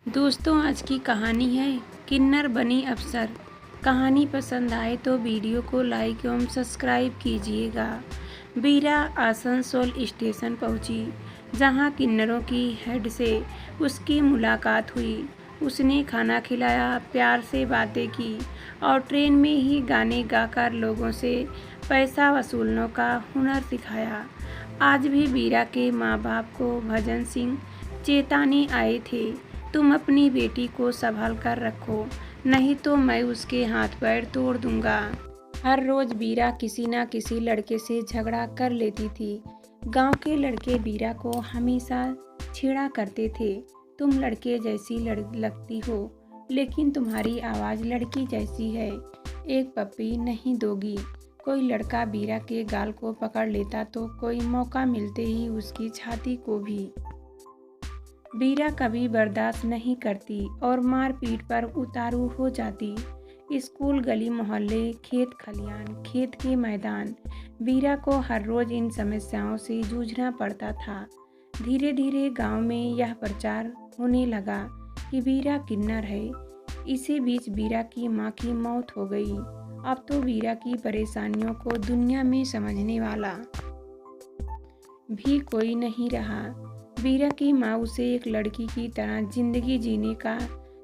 दोस्तों, आज की कहानी है किन्नर बनी अफसर। कहानी पसंद आए तो वीडियो को लाइक एवं सब्सक्राइब कीजिएगा। बीरा आसनसोल स्टेशन पहुंची, जहां किन्नरों की हेड से उसकी मुलाकात हुई। उसने खाना खिलाया, प्यार से बातें की और ट्रेन में ही गाने गाकर लोगों से पैसा वसूलने का हुनर सिखाया। आज भी बीरा के माँ बाप को भजन सिंह चेताने आए थे, तुम अपनी बेटी को संभाल कर रखो, नहीं तो मैं उसके हाथ पैर तोड़ दूंगा। हर रोज बीरा किसी न किसी लड़के से झगड़ा कर लेती थी। गांव के लड़के बीरा को हमेशा छेड़ा करते थे, तुम लड़के जैसी लगती हो, लेकिन तुम्हारी आवाज़ लड़की जैसी है, एक पप्पी नहीं दोगी। कोई लड़का बीरा के गाल को पकड़ लेता तो कोई मौका मिलते ही उसकी छाती को भी। बीरा कभी बर्दाश्त नहीं करती और मारपीट पर उतारू हो जाती। स्कूल, गली मोहल्ले, खेत खलियान, खेत के मैदान, बीरा को हर रोज इन समस्याओं से जूझना पड़ता था। धीरे धीरे गांव में यह प्रचार होने लगा कि बीरा किन्नर है। इसी बीच बीरा की मां की मौत हो गई। अब तो बीरा की परेशानियों को दुनिया में समझने वाला भी कोई नहीं रहा। बीरा की माँ उसे एक लड़की की तरह जिंदगी जीने का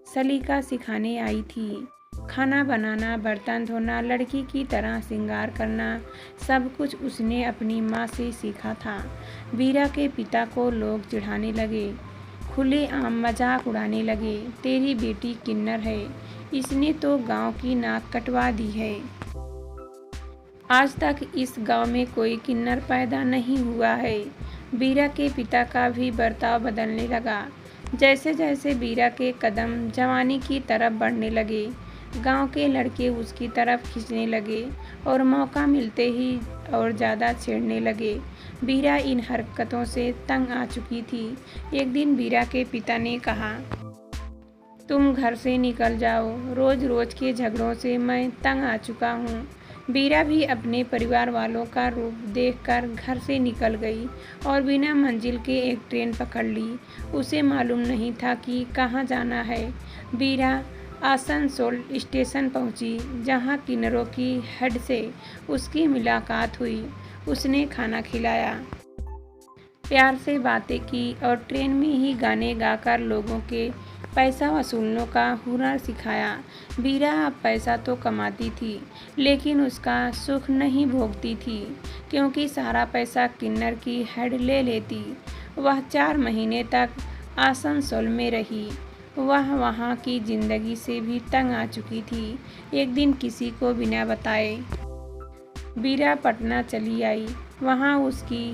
सलीका सिखाने आई थी। खाना बनाना, बर्तन धोना, लड़की की तरह श्रृंगार करना, सब कुछ उसने अपनी माँ से सीखा था। बीरा के पिता को लोग चिढ़ाने लगे, खुलेआम मजाक उड़ाने लगे, तेरी बेटी किन्नर है, इसने तो गांव की नाक कटवा दी है। आज तक इस गांव में कोई किन्नर पैदा नहीं हुआ है। बीरा के पिता का भी बर्ताव बदलने लगा। जैसे जैसे बीरा के कदम जवानी की तरफ बढ़ने लगे, गांव के लड़के उसकी तरफ खींचने लगे और मौका मिलते ही और ज़्यादा छेड़ने लगे। बीरा इन हरकतों से तंग आ चुकी थी। एक दिन बीरा के पिता ने कहा, तुम घर से निकल जाओ, रोज रोज के झगड़ों से मैं तंग आ चुका हूँ। बीरा भी अपने परिवार वालों का रूप देखकर घर से निकल गई और बिना मंजिल के एक ट्रेन पकड़ ली। उसे मालूम नहीं था कि कहाँ जाना है। बीरा आसनसोल स्टेशन पहुंची, जहां किन्नरों की हेड से उसकी मुलाकात हुई। उसने खाना खिलाया, प्यार से बातें की और ट्रेन में ही गाने गाकर लोगों के पैसा वसूलने का हुनर सिखाया। बीरा अब पैसा तो कमाती थी, लेकिन उसका सुख नहीं भोगती थी, क्योंकि सारा पैसा किन्नर की हेड ले लेती। वह 4 महीने तक आसनसोल में रही। वह वहाँ की जिंदगी से भी तंग आ चुकी थी। एक दिन किसी को बिना बताए बीरा पटना चली आई। वहाँ उसकी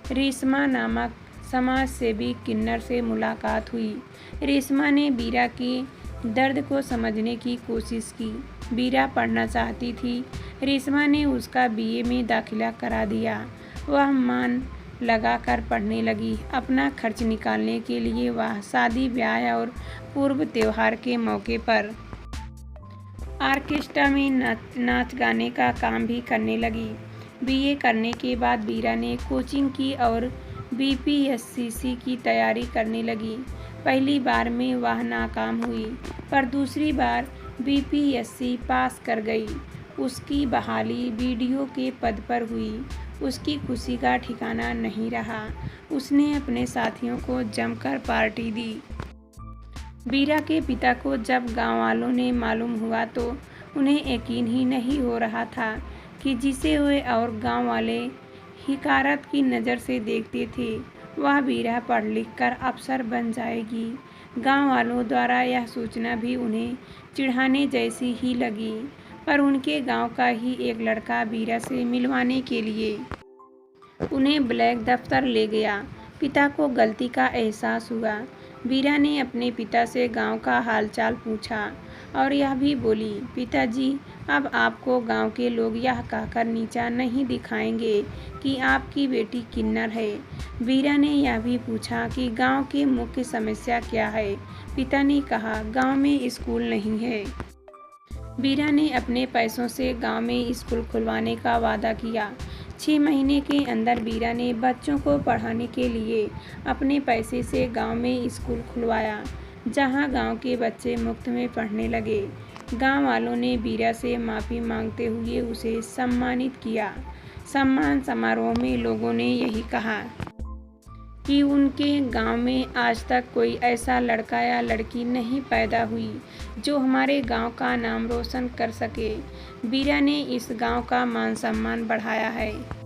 रेशमा नामक समाज सेवी किन्नर से मुलाकात हुई। रेशमा ने बीरा की दर्द को समझने की कोशिश की। बीरा पढ़ना चाहती थी। रेशमा ने उसका बीए में दाखिला करा दिया। वह मन लगाकर पढ़ने लगी। अपना खर्च निकालने के लिए वह शादी, ब्याह और पूर्व त्योहार के मौके पर ऑर्केस्ट्रा में नाच गाने का काम भी करने लगी। बीए करने के बाद बीरा ने कोचिंग की और बीपीएससी की तैयारी करने लगी। पहली बार में वह नाकाम हुई, पर दूसरी बार बीपीएससी पास कर गई। उसकी बहाली बीडीओ के पद पर हुई। उसकी खुशी का ठिकाना नहीं रहा। उसने अपने साथियों को जमकर पार्टी दी। बीरा के पिता को जब गांव वालों ने मालूम हुआ तो उन्हें यकीन ही नहीं हो रहा था कि जिसे हुए और गांव वाले हिकारत की नज़र से देखते थे, वह बीरा पढ़ लिख कर अफसर बन जाएगी। गांव वालों द्वारा यह सूचना भी उन्हें चिढ़ाने जैसी ही लगी, पर उनके गांव का ही एक लड़का बीरा से मिलवाने के लिए उन्हें ब्लैक दफ्तर ले गया। पिता को गलती का एहसास हुआ। बीरा ने अपने पिता से गांव का हालचाल पूछा और यह भी बोली, पिताजी, अब आपको गांव के लोग यह कहकर नीचा नहीं दिखाएंगे कि आपकी बेटी किन्नर है। बीरा ने यह भी पूछा कि गांव की मुख्य समस्या क्या है। पिता ने कहा, गांव में स्कूल नहीं है। बीरा ने अपने पैसों से गांव में स्कूल खुलवाने का वादा किया। 6 महीने के अंदर बीरा ने बच्चों को पढ़ाने के लिए अपने पैसे से गांव में स्कूल खुलवाया। जहां गांव के बच्चे मुफ्त में पढ़ने लगे। गांव वालों ने बीरा से माफ़ी मांगते हुए उसे सम्मानित किया। सम्मान समारोह में लोगों ने यही कहा कि उनके गांव में आज तक कोई ऐसा लड़का या लड़की नहीं पैदा हुई जो हमारे गांव का नाम रोशन कर सके। बीरा ने इस गांव का मान सम्मान बढ़ाया है।